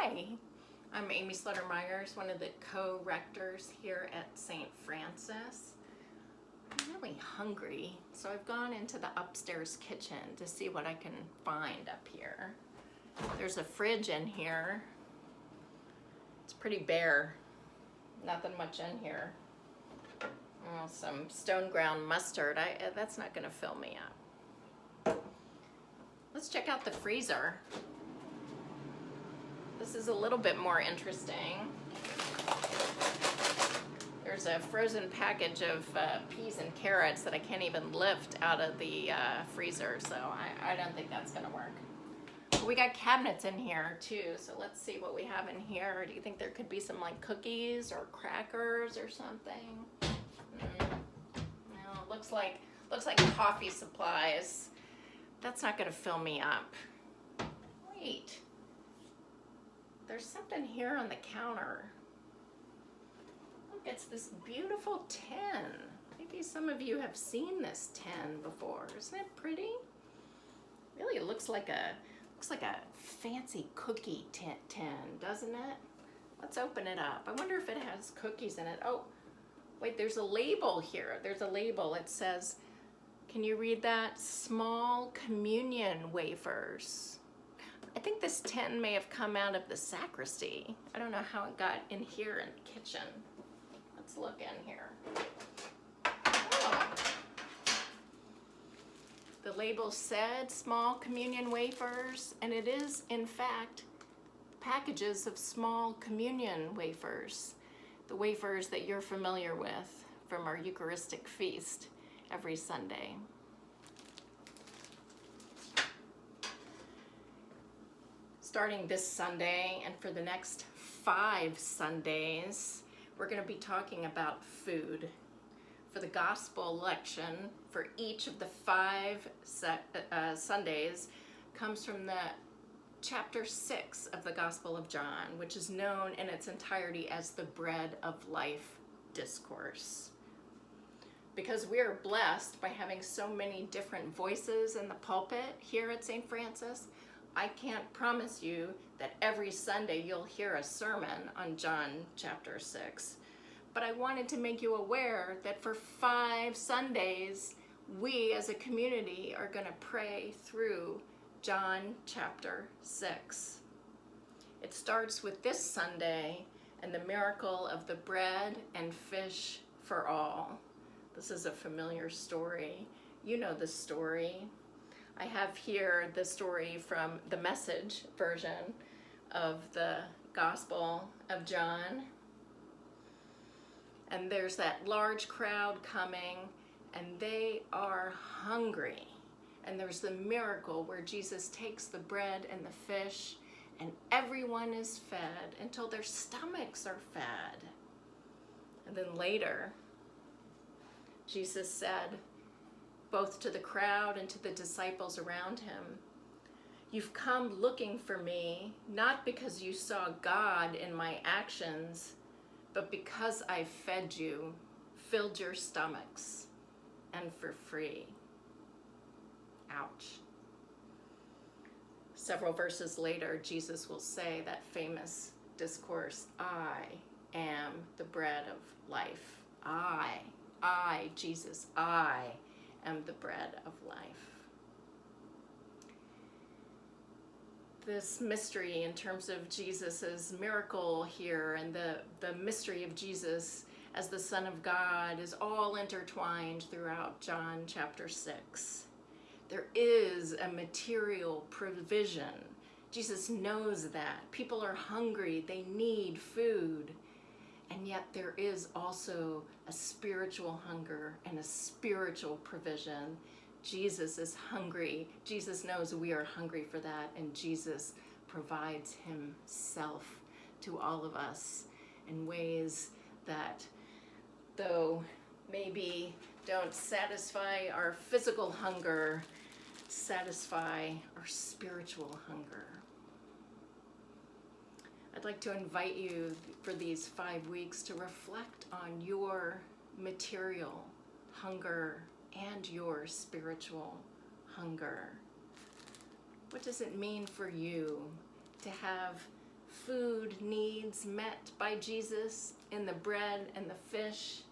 Hi, I'm Amy Slutter-Myers, one of the co-rectors here at St. Francis. I'm really hungry, so I've gone into the upstairs kitchen to see what I can find up here. There's a fridge in here. It's pretty bare. Nothing much in here. Oh, some stone ground mustard. That's not going to fill me up. Let's check out the freezer. This is a little bit more interesting. There's a frozen package of peas and carrots that I can't even lift out of the freezer, so I don't think that's gonna work. But we got cabinets in here too, so let's see what we have in here. Do you think there could be some like cookies or crackers or something? No, looks like coffee supplies. That's not gonna fill me up. Wait. There's something here on the counter. Look, it's this beautiful tin. Maybe some of you have seen this tin before. Isn't it pretty? Really, it looks like a fancy cookie tin, doesn't it? Let's open it up. I wonder if it has cookies in it. Oh, wait, there's a label here. There's a label. It says, can you read that? Small communion wafers. I think this tin may have come out of the sacristy. I don't know how it got in here in the kitchen. Let's look in here. Oh. The label said small communion wafers, and it is, in fact, packages of small communion wafers. The wafers that you're familiar with from our Eucharistic feast every Sunday. Starting this Sunday and for the next 5 Sundays, we're going to be talking about food. For the gospel lection for each of the 5 Sundays comes from the chapter 6 of the Gospel of John, which is known in its entirety as the Bread of Life discourse. Because we are blessed by having so many different voices in the pulpit here at St. Francis, I can't promise you that every Sunday you'll hear a sermon on John chapter 6. But I wanted to make you aware that for 5 Sundays, we as a community are going to pray through John chapter 6. It starts with this Sunday and the miracle of the bread and fish for all. This is a familiar story. You know the story. I have here the story from the Message version of the Gospel of John. And there's that large crowd coming, and they are hungry. And there's the miracle where Jesus takes the bread and the fish, and everyone is fed until their stomachs are fed. And then later, Jesus said, both to the crowd and to the disciples around him, "You've come looking for me, not because you saw God in my actions, but because I fed you, filled your stomachs, and for free." Ouch. Several verses later, Jesus will say that famous discourse, "I am the bread of life." I, Jesus, I am the bread of life. This mystery in terms of Jesus's miracle here and the mystery of Jesus as the Son of God is all intertwined throughout John chapter 6. There is a material provision. Jesus knows that. People are hungry, they need food. And yet there is also a spiritual hunger and a spiritual provision. Jesus is hungry. Jesus knows we are hungry for that, and Jesus provides himself to all of us in ways that, though maybe don't satisfy our physical hunger, satisfy our spiritual hunger. I'd like to invite you for these 5 weeks to reflect on your material hunger and your spiritual hunger. What does it mean for you to have food needs met by Jesus in the bread and the fish,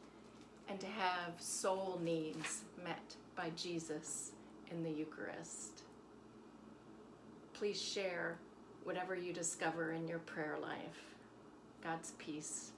and to have soul needs met by Jesus in the Eucharist. Please share whatever you discover in your prayer life. God's peace.